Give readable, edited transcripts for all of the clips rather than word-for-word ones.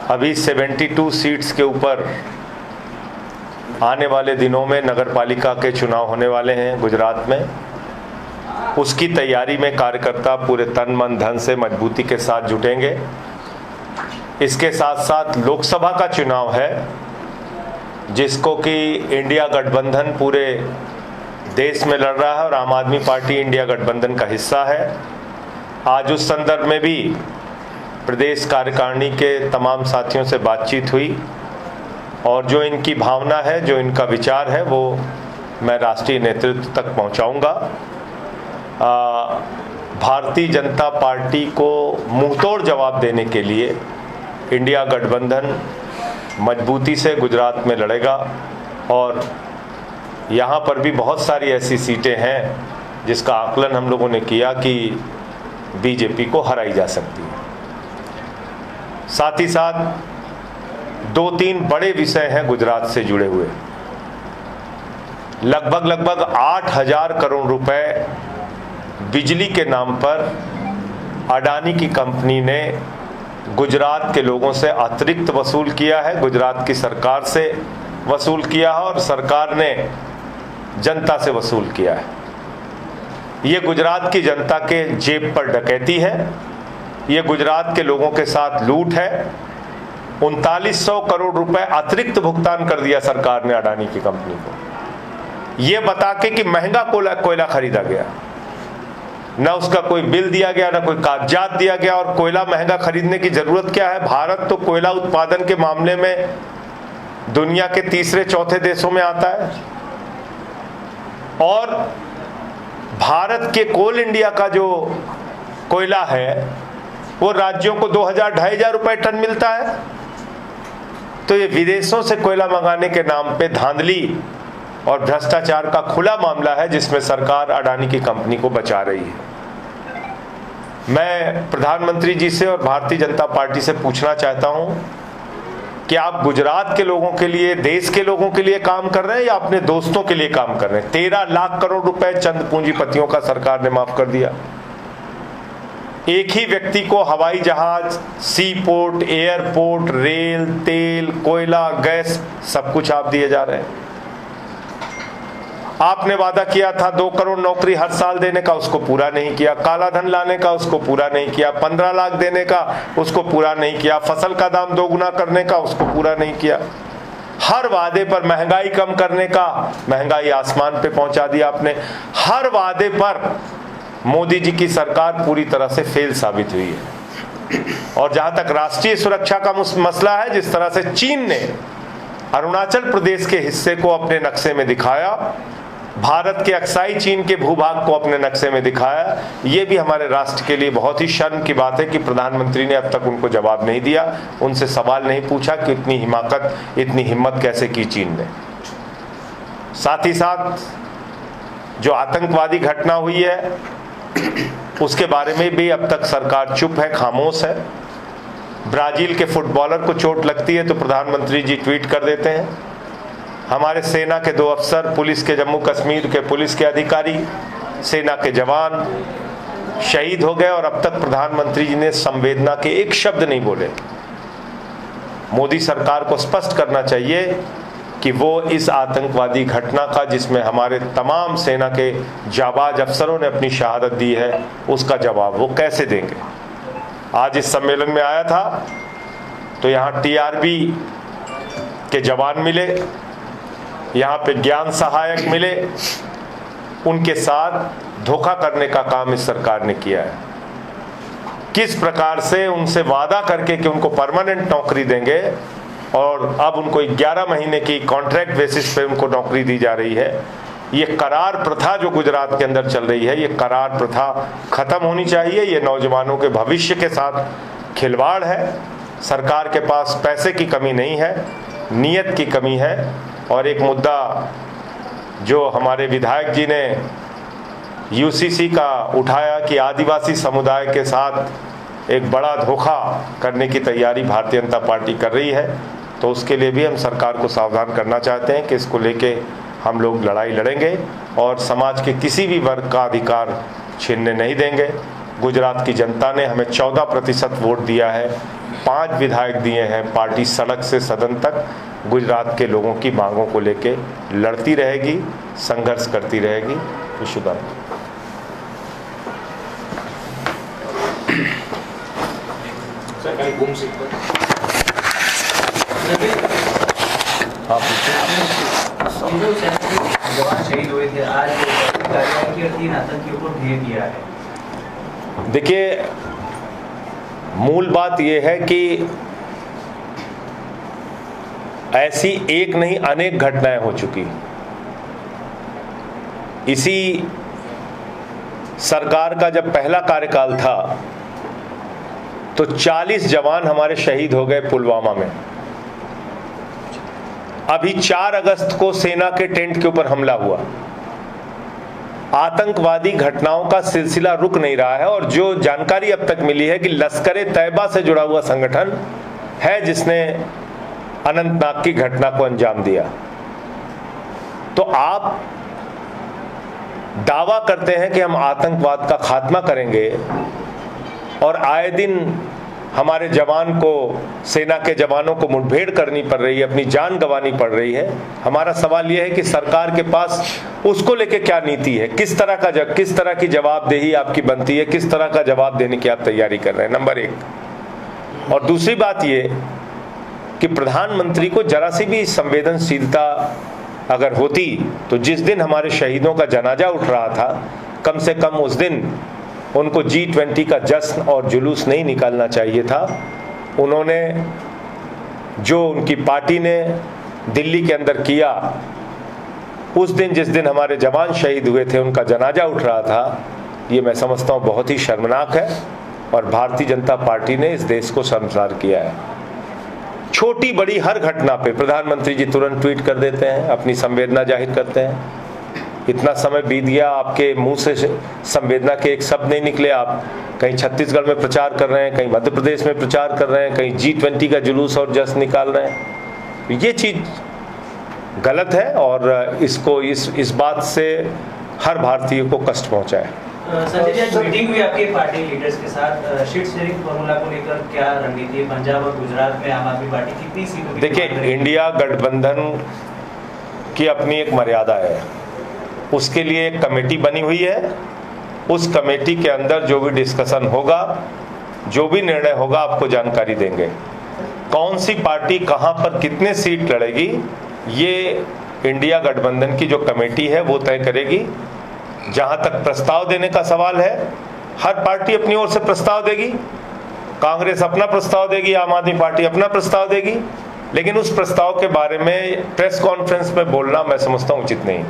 अभी 72 सीट्स के ऊपर आने वाले दिनों में नगर पालिका के चुनाव होने वाले हैं गुजरात में। उसकी तैयारी में कार्यकर्ता पूरे तन मन धन से मजबूती के साथ जुटेंगे। इसके साथ साथ लोकसभा का चुनाव है जिसको कि इंडिया गठबंधन पूरे देश में लड़ रहा है और आम आदमी पार्टी इंडिया गठबंधन का हिस्सा है। आज उस संदर्भ में भी प्रदेश कार्यकारिणी के तमाम साथियों से बातचीत हुई और जो इनकी भावना है, जो इनका विचार है, वो मैं राष्ट्रीय नेतृत्व तक पहुंचाऊंगा। भारतीय जनता पार्टी को मुंहतोड़ जवाब देने के लिए इंडिया गठबंधन मजबूती से गुजरात में लड़ेगा और यहाँ पर भी बहुत सारी ऐसी सीटें हैं जिसका आकलन हम लोगों ने किया कि बीजेपी को हराई जा सकती है। साथ ही साथ 2-3 बड़े विषय हैं गुजरात से जुड़े हुए। लगभग 8,000 करोड़ रुपए बिजली के नाम पर अडानी की कंपनी ने गुजरात के लोगों से अतिरिक्त वसूल किया है, गुजरात की सरकार से वसूल किया है और सरकार ने जनता से वसूल किया है। ये गुजरात की जनता के जेब पर डकैती है, ये गुजरात के लोगों के साथ लूट है। 3900 करोड़ रुपए अतिरिक्त भुगतान कर दिया सरकार ने अडानी की कंपनी को, ये बता के कि महंगा कोयला खरीदा गया। ना उसका कोई बिल दिया गया, ना कोई कागजात दिया गया। और कोयला महंगा खरीदने की जरूरत क्या है? भारत तो कोयला उत्पादन के मामले में दुनिया के तीसरे चौथे देशों में आता है और भारत के कोल इंडिया का जो कोयला है वो राज्यों को 2,000-2,500 रुपए टन मिलता है। तो ये विदेशों से कोयला मंगाने के नाम पे धांधली और भ्रष्टाचार का खुला मामला है जिसमें सरकार अडानी की कंपनी को बचा रही है। मैं प्रधानमंत्री जी से और भारतीय जनता पार्टी से पूछना चाहता हूं कि आप गुजरात के लोगों के लिए, देश के लोगों के लिए काम कर रहे हैं या अपने दोस्तों के लिए काम कर रहे हैं? 13 लाख करोड़ रुपए चंद पूंजीपतियों का सरकार ने माफ कर दिया। एक ही व्यक्ति को हवाई जहाज, सी पोर्ट, एयरपोर्ट, रेल, तेल, कोयला, गैस सब कुछ आप दिए जा रहे हैं। आपने वादा किया था 2 करोड़ नौकरी हर साल देने का, उसको पूरा नहीं किया। काला धन लाने का, उसको पूरा नहीं किया। 15 लाख देने का, उसको पूरा नहीं किया। फसल का दाम 2 गुना करने का, उसको पूरा नहीं किया। हर वादे पर महंगाई कम करने का, महंगाई आसमान पे पहुंचा दिया आपने। हर वादे पर मोदी जी की सरकार पूरी तरह से फेल साबित हुई है। और जहां तक राष्ट्रीय सुरक्षा का मसला है, जिस तरह से चीन ने अरुणाचल प्रदेश के हिस्से को अपने नक्शे में दिखाया, भारत के अक्साई चीन के भूभाग को अपने नक्शे में दिखाया, ये भी हमारे राष्ट्र के लिए बहुत ही शर्म की बात है कि प्रधानमंत्री ने अब तक उनको जवाब नहीं दिया, उनसे सवाल नहीं पूछा कि इतनी हिम्मत कैसे की चीन ने। साथ ही साथ जो आतंकवादी घटना हुई है उसके बारे में भी अब तक सरकार चुप है, खामोश है। ब्राजील के फुटबॉलर को चोट लगती है तो प्रधानमंत्री जी ट्वीट कर देते हैं। हमारे सेना के 2 अफसर, पुलिस के, जम्मू कश्मीर के पुलिस के अधिकारी, सेना के जवान शहीद हो गए और अब तक प्रधानमंत्री जी ने संवेदना के एक शब्द नहीं बोले। मोदी सरकार को स्पष्ट करना चाहिए कि वो इस आतंकवादी घटना का, जिसमें हमारे तमाम सेना के जाबाज अफसरों ने अपनी शहादत दी है, उसका जवाब वो कैसे देंगे। आज इस सम्मेलन में आया था तो यहाँ टीआरबी के जवान मिले, यहाँ पे ज्ञान सहायक मिले, उनके साथ धोखा करने का काम इस सरकार ने किया है। किस प्रकार से उनसे वादा करके कि उनको परमानेंट नौकरी देंगे और अब उनको 11 महीने की कॉन्ट्रैक्ट बेसिस पे उनको नौकरी दी जा रही है। ये करार प्रथा जो गुजरात के अंदर चल रही है, ये करार प्रथा खत्म होनी चाहिए। ये नौजवानों के भविष्य के साथ खिलवाड़ है। सरकार के पास पैसे की कमी नहीं है, नीयत की कमी है। और एक मुद्दा जो हमारे विधायक जी ने यूसीसी का उठाया कि आदिवासी समुदाय के साथ एक बड़ा धोखा करने की तैयारी भारतीय जनता पार्टी कर रही है, तो उसके लिए भी हम सरकार को सावधान करना चाहते हैं कि इसको लेके हम लोग लड़ाई लड़ेंगे और समाज के किसी भी वर्ग का अधिकार छीनने नहीं देंगे। गुजरात की जनता ने हमें 14% वोट दिया है, 5 विधायक दिए हैं। पार्टी सड़क से सदन तक गुजरात के लोगों की मांगों को लेके लड़ती रहेगी, संघर्ष करती रहेगी। शुभकामनाएं। हाँ, जवान शहीद हुए थे, आज कार्रवाई की 3 आतंकियों को ढेर किया है। देखिए, मूल बात यह है कि ऐसी एक नहीं अनेक घटनाएं हो चुकी। इसी सरकार का जब पहला कार्यकाल था तो 40 जवान हमारे शहीद हो गए पुलवामा में। अभी 4 अगस्त को सेना के टेंट के ऊपर हमला हुआ। आतंकवादी घटनाओं का सिलसिला रुक नहीं रहा है और जो जानकारी अब तक मिली है कि लश्कर-ए तैयबा से जुड़ा हुआ संगठन है जिसने अनंतनाग की घटना को अंजाम दिया। तो आप दावा करते हैं कि हम आतंकवाद का खात्मा करेंगे और आए दिन हमारे जवान को, सेना के जवानों को मुठभेड़ करनी पड़ रही है, अपनी जान गंवानी पड़ रही है। हमारा सवाल यह है कि सरकार के पास उसको लेके क्या नीति है, किस तरह की जवाबदेही आपकी बनती है, किस तरह का जवाब देने की आप तैयारी कर रहे हैं, नंबर 1। और दूसरी बात यह कि प्रधानमंत्री को जरा सी भी संवेदनशीलता अगर होती तो जिस दिन हमारे शहीदों का जनाजा उठ रहा था, कम से कम उस दिन उनको G20 का जश्न और जुलूस नहीं निकालना चाहिए था। उन्होंने जो उनकी पार्टी ने दिल्ली के अंदर किया, उस दिन जिस दिन हमारे जवान शहीद हुए थे, उनका जनाजा उठ रहा था, ये मैं समझता हूँ बहुत ही शर्मनाक है और भारतीय जनता पार्टी ने इस देश को शर्मसार किया है। छोटी बड़ी हर घटना पे प्रधानमंत्री जी तुरंत ट्वीट कर देते हैं, अपनी संवेदना जाहिर करते हैं। इतना समय बीत गया, आपके मुंह से संवेदना के एक शब्द नहीं निकले। आप कहीं छत्तीसगढ़ में प्रचार कर रहे हैं, कहीं मध्य प्रदेश में प्रचार कर रहे हैं, कहीं G20 का जुलूस और जश्न निकाल रहे हैं। ये चीज गलत है और इसको इस बात से हर भारतीय को कष्ट पहुंचा है। संजय जी, आज मीटिंग हुई आपके पार्टी लीडर्स के साथ, सीट शेयरिंग फॉर्मूला को लेकर क्या रणनीति है? पंजाब और गुजरात में आम आदमी पार्टी कितनी सीटों की? देखिए, इंडिया गठबंधन की अपनी एक मर्यादा है, उसके लिए एक कमेटी बनी हुई है। उस कमेटी के अंदर जो भी डिस्कशन होगा, जो भी निर्णय होगा, आपको जानकारी देंगे। कौन सी पार्टी कहां पर कितने सीट लड़ेगी, ये इंडिया गठबंधन की जो कमेटी है वो तय करेगी। जहां तक प्रस्ताव देने का सवाल है, हर पार्टी अपनी ओर से प्रस्ताव देगी। कांग्रेस अपना प्रस्ताव देगी, आम आदमी पार्टी अपना प्रस्ताव देगी, लेकिन उस प्रस्ताव के बारे में प्रेस कॉन्फ्रेंस में बोलना मैं समझता हूं उचित नहीं।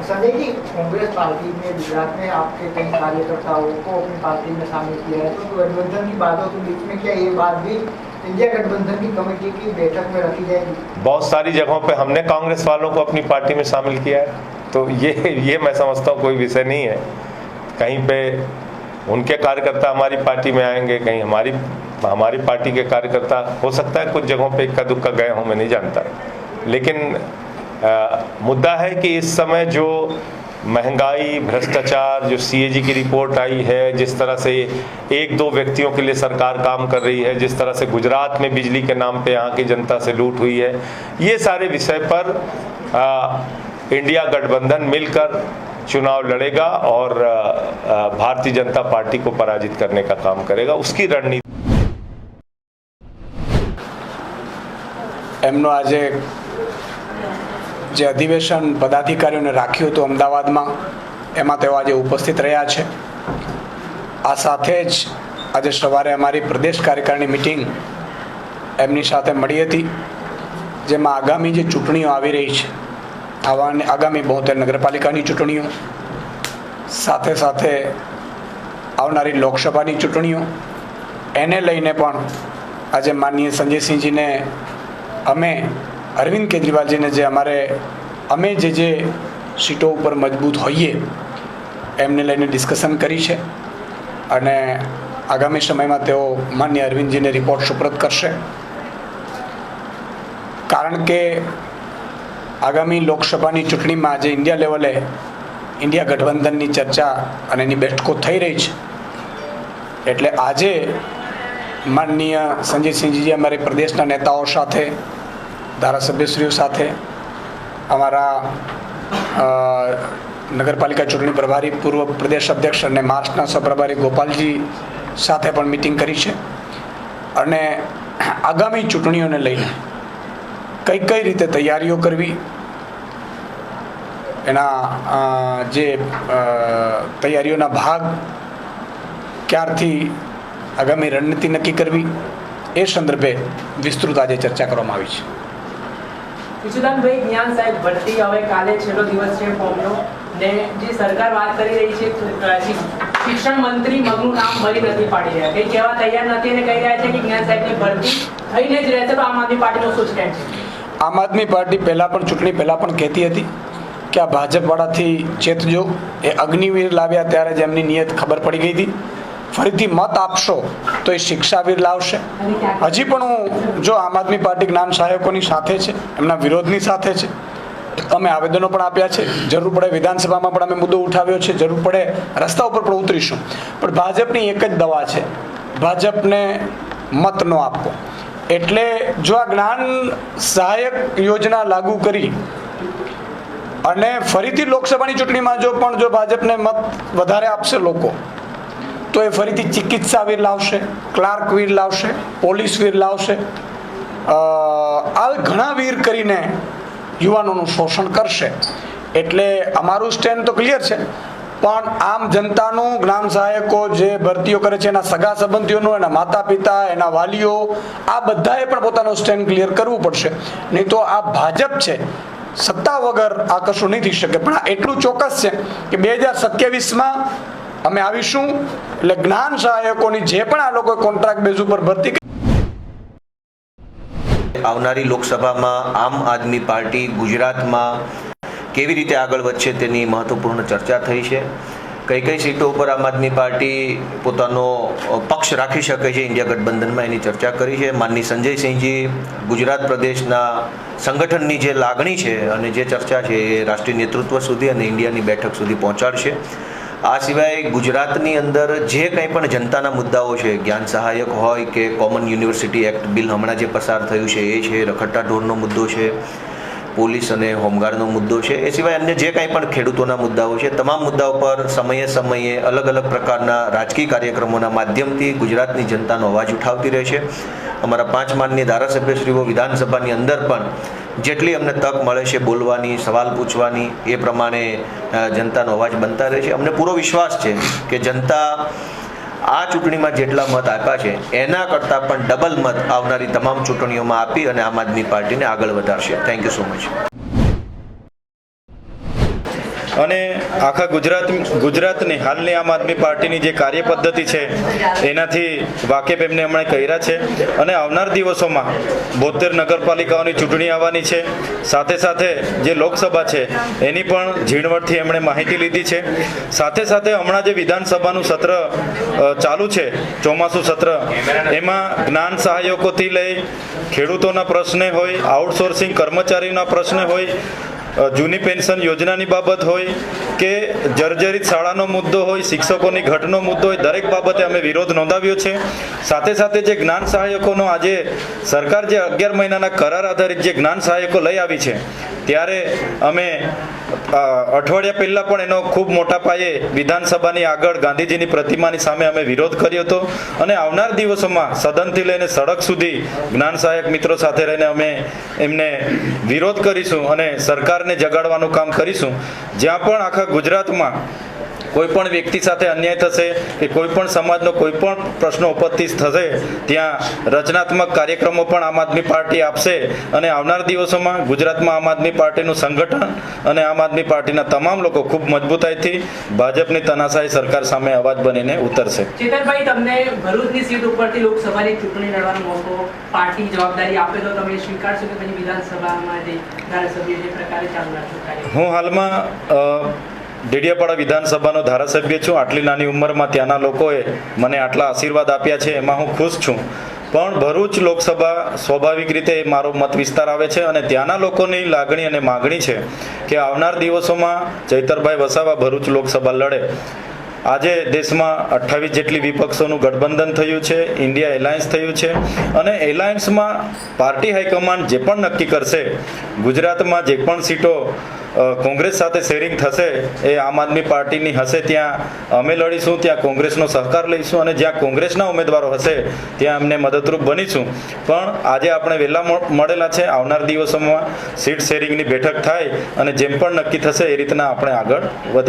संजय जी, कांग्रेस पार्टी ने गुजरात में आपके कई कार्यकर्ताओं को अपनी पार्टी में शामिल किया है, तो गठबंधन की बातों के बीच में क्या ये बात भी इंडिया गठबंधन की कमेटी की बैठक में रखी जाएगी? बहुत सारी जगहों पे हमने कांग्रेस वालों को अपनी पार्टी में शामिल किया है, तो ये मैं समझता हूँ कोई विषय नहीं है। कहीं पे उनके कार्यकर्ता हमारी पार्टी में आएंगे, कहीं हमारी पार्टी के कार्यकर्ता, हो सकता है कुछ जगहों पे इक्का दुक्का गए हों, मैं नहीं जानता। लेकिन मुद्दा है कि इस समय जो महंगाई, भ्रष्टाचार, जो CAG की रिपोर्ट आई है, जिस तरह से 1-2 व्यक्तियों के लिए सरकार काम कर रही है, जिस तरह से गुजरात में बिजली के नाम पे यहाँ की जनता से लूट हुई है, ये सारे विषय पर इंडिया गठबंधन मिलकर चुनाव लड़ेगा और भारतीय जनता पार्टी को पराजित करने का काम करेगा। उसकी रणनीति એમનો આજે જે અધિવેશન પદાધિકારીઓને રાખ્યું હતું અમદાવાદમાં, એમાં તેઓ આજે ઉપસ્થિત રહ્યા છે। આ સાથે જ આજે સવારે અમારી પ્રદેશ કાર્યકારીણી મિટિંગ એમની સાથે મળી હતી, જેમાં આગામી જે ચૂંટણીઓ આવી રહી છે, આગામી 72 નગરપાલિકાની ચૂંટણીઓ, સાથે સાથે આવનારી લોકસભાની ચૂંટણીઓ, એને લઈને પણ આજે માનનીય સંજયસિંહજીને અમે અરવિંદ કેજરીવાલજીને અમે જે સીટો ઉપર મજબૂત હોઈએ એમને લઈને ડિસ્કશન કરી છે અને આગામી સમયમાં તેઓ માન્ય અરવિંદજીને રિપોર્ટ સુપ્રત કરશે। કારણ કે આગામી લોકસભાની ચૂંટણીમાં આજે ઇન્ડિયા લેવલે ઇન્ડિયા ગઠબંધનની ચર્ચા અને એની બેઠકો થઈ રહી છે, એટલે આજે માનનીય સંજયસિંહજી અમારી પ્રદેશના નેતાઓ સાથે, ધારાસભ્યશ્રીઓ સાથે, અમારા નગરપાલિકા ચૂંટણી પ્રભારી પૂર્વ પ્રદેશ અધ્યક્ષ અને માર્ચના સહપ્રભારી ગોપાલજી સાથે પણ મિટિંગ કરી છે અને આગામી ચૂંટણીઓને લઈને કઈ કઈ રીતે તૈયારીઓ કરવી, એના જે તૈયારીઓના ભાગ ક્યારથી આગામી રણનીતિ નક્કી કરવી એ સંદર્ભે વિસ્તૃત આજે ચર્ચા કરવામાં આવી છે. ઈશુદાનભાઈ, જ્ઞાન સાહેબ ભરતી હવે કાલે છેલ્લો દિવસ છે ફોર્મનો, ને જે સરકાર વાત કરી રહી છે, શિક્ષણ મંત્રી મગનું નામ મળી નથી પાડી રહ્યા, કઈ કહેવા તૈયાર નથી અને કહી રહ્યા છે કે જ્ઞાન સાહેબની ભરતી થઈને જ રહેશે. તો આમ આદમી પાર્ટીનો શું સ્ટેન્ડ છે? આમ આદમી પાર્ટી પહેલાં પણ ચૂંટણી પહેલાં પણ કહેતી હતી કે આ ભાજપવાળાથી ચેતજો. એ અગ્નિવીર લાવ્યા ત્યારે જ એમની નિયત ખબર પડી ગઈ હતી. ફરીથી મત આપશો તો એ શિક્ષાવીર લાવશે. હજી પણ હું જો આમ આદમી પાર્ટી જ્ઞાન સહાયકોની સાથે છે, એમના વિરોધની સાથે છે. અમે આવેદનો પણ આપ્યા છે, જરૂર પડે વિધાનસભામાં પણ અમે મુદ્દો ઉઠાવ્યો છે, જરૂર પડે રસ્તા ઉપર પણ ઉતરીશું. પણ ભાજપની એક જ દવા છે, ભાજપને મત ન આપવો. એટલે જો આ જ્ઞાન સહાયક યોજના લાગુ કરી અને ફરીથી લોકસભાની ચૂંટણીમાં જો ભાજપને મત વધારે આપશે લોકો, તો એ ફરીથી ચિકિત્સા વીર લાવશે, ક્લાર્ક વીર લાવશે, પોલીસ વીર લાવશે. આ ઘણા વીર કરીને યુવાનોનું શોષણ કરશે. એટલે અમારું સ્ટેન્ડ તો ક્લિયર છે, પણ આમ જનતાનું, જ્ઞાન સહાયકો જે ભરતીઓ કરે છે એના સગા સંબંધીઓનું, એના માતા પિતા, એના વાલીઓ, આ બધાએ પણ પોતાનું સ્ટેન્ડ ક્લિયર કરવું પડશે. નહીં તો આ ભાજપ છે, સત્તા વગર આ કશું નહીં થઈ શકે. પણ આ એટલું ચોક્કસ છે કે 2027માં અમે આવીશું એટલે જ્ઞાન સહાયકોની જે પણ આ લોકો કોન્ટ્રાક્ટ બેઝ ઉપર ભરતી. આવનારી લોકસભામાં આમ આદમી પાર્ટી ગુજરાતમાં કેવી રીતે આગળ વધશે તેની મહત્વપૂર્ણ ચર્ચા થઈ છે. કઈ કઈ સીટો ઉપર આમ આદમી પાર્ટી પોતાનો પક્ષ રાખી શકે છે ઇન્ડિયા ગઠબંધનમાં, એની ચર્ચા કરી છે. માનની સંજયસિંહજી ગુજરાત પ્રદેશના સંગઠનની જે લાગણી છે અને જે ચર્ચા છે એ રાષ્ટ્રીય નેતૃત્વ સુધી અને ઇન્ડિયાની બેઠક સુધી પહોંચાડશે. આ સિવાય ગુજરાતની અંદર જે કંઈ પણ જનતાના મુદ્દાઓ છે, જ્ઞાન સહાયક હોય કે કોમન યુનિવર્સિટી એક્ટ બિલ હમણાં જે પસાર થયું છે એ છે, રખડતા ઢોરનો મુદ્દો છે, પોલીસ અને હોમગાર્ડનો મુદ્દો છે, એ સિવાય અન્ય જે કંઈ પણ ખેડૂતોના મુદ્દાઓ છે, તમામ મુદ્દાઓ પર સમયે સમયે અલગ અલગ પ્રકારના રાજકીય કાર્યક્રમોના માધ્યમથી ગુજરાતની જનતાનો અવાજ ઉઠાવતી રહે છે. અમારા 5 માનનીય ધારાસભ્યશ્રીઓ વિધાનસભાની અંદર પણ જેટલી અમને તક મળે છે બોલવાની, સવાલ પૂછવાની, એ પ્રમાણે જનતાનો અવાજ બનતા રહે છે. અમને પૂરો વિશ્વાસ છે કે જનતા આ ચૂંટણીમાં જેટલા મત આપ્યા છે એના કરતાં પણ ડબલ મત આવનારી તમામ ચૂંટણીઓમાં આપી અને આમ આદમી પાર્ટીને આગળ વધારશે. Thank you so much. અને આખા ગુજરાતની હાલની આમ આદમી પાર્ટીની જે કાર્ય પદ્ધતિ છે એનાથી વાકેફ એમને હમણાં કર્યા છે. અને આવનાર દિવસોમાં 72 નગરપાલિકાઓની ચૂંટણી આવવાની છે. સાથે સાથે જે લોકસભા છે એની પણ ઝીણવટથી એમણે માહિતી લીધી છે. સાથે સાથે હમણાં જે વિધાનસભાનું સત્ર ચાલુ છે, ચોમાસું સત્ર, એમાં જ્ઞાન સહાયકોથી લઈ ખેડૂતોના પ્રશ્ન હોય, આઉટસોર્સિંગ કર્મચારીના પ્રશ્ન હોય, જૂની પેન્શન યોજનાની બાબત હોય કે જર્જરિત શાળાનો મુદ્દો હોય, શિક્ષકોની ઘટનો મુદ્દો હોય, દરેક બાબતે અમે વિરોધ નોંધાવ્યો છે. સાથે સાથે જે જ્ઞાન સહાયકોનો આજે સરકાર જે 11 મહિનાના કરાર આધારિત જે જ્ઞાન સહાયકો લઈ આવી છે, ત્યારે અમે અઠવાડિયા પહેલાં પણ એનો ખૂબ મોટા પાયે વિધાનસભાની આગળ ગાંધીજીની પ્રતિમાની સામે અમે વિરોધ કર્યો હતો. અને આવનાર દિવસોમાં સદનથી લઈને સડક સુધી જ્ઞાન સહાયક મિત્રો સાથે રહીને અમે એમને વિરોધ કરીશું અને સરકારને જગાડવાનું કામ કરીશું. જ્યાં પણ આખા ગુજરાતમાં કોઈ પણ વ્યક્તિ સાથે અન્યાય થશે કે કોઈ પણ સમાજનો કોઈ પણ પ્રશ્ન ઉપસ્થિત થશે, ત્યાં રચનાત્મક કાર્યક્રમો પણ આમ આદમી પાર્ટી આપશે. અને આવનાર દિવસોમાં ગુજરાતમાં આમ આદમી પાર્ટીનું સંગઠન અને આમ આદમી પાર્ટીના તમામ લોકો ખૂબ મજબૂતાઈથી ભાજપની તાનાશાહી સરકાર સામે અવાજ બનીને ઉતરશે. ચેતનભાઈ, તમને ભરૂચની સીટ ઉપરથી લોકસભાની ચૂંટણી લડવાનો મોકો પાર્ટી જવાબદારી આપે તો તમે સ્વીકારશો કે પછી વિધાનસભામાં જે ધારાસભ્ય જે પ્રકારે ચાલુ રાખશો? હું હાલમાં ડેડિયાપાડા વિધાનસભાનો ધારાસભ્ય છું. આટલી નાની ઉંમરમાં ત્યાંના લોકોએ મને આટલા આશીર્વાદ આપ્યા છે, એમાં હું ખુશ છું. પણ ભરૂચ લોકસભા સ્વાભાવિક રીતે મારો મત વિસ્તાર આવે છે અને ત્યાંના લોકોની લાગણી અને માગણી છે કે આવનાર દિવસોમાં ચૈતરભાઈ વસાવા ભરૂચ લોકસભા લડે. આજે દેશમાં 28 જેટલી વિપક્ષોનું ગઠબંધન થયું છે, ઇન્ડિયા એલાયન્સ થયું છે અને એલાયન્સમાં પાર્ટી હાઈકમાન્ડ જે પણ નક્કી કરશે, ગુજરાતમાં જે પણ સીટો કોંગ્રેસ સાથે શેરિંગ થશે એ આમ આદમી પાર્ટીની હશે ત્યાં અમે લડીશું, ત્યાં કોંગ્રેસનો સહકાર લઈશું અને જ્યાં કોંગ્રેસના ઉમેદવારો હશે ત્યાં અમને મદદરૂપ બનીશું. પણ આજે આપણે વહેલા મળેલા છે, આવનાર દિવસોમાં સીટ શેરિંગની બેઠક થાય અને જેમ પણ નક્કી થશે એ રીતના આપણે આગળ વધીશું.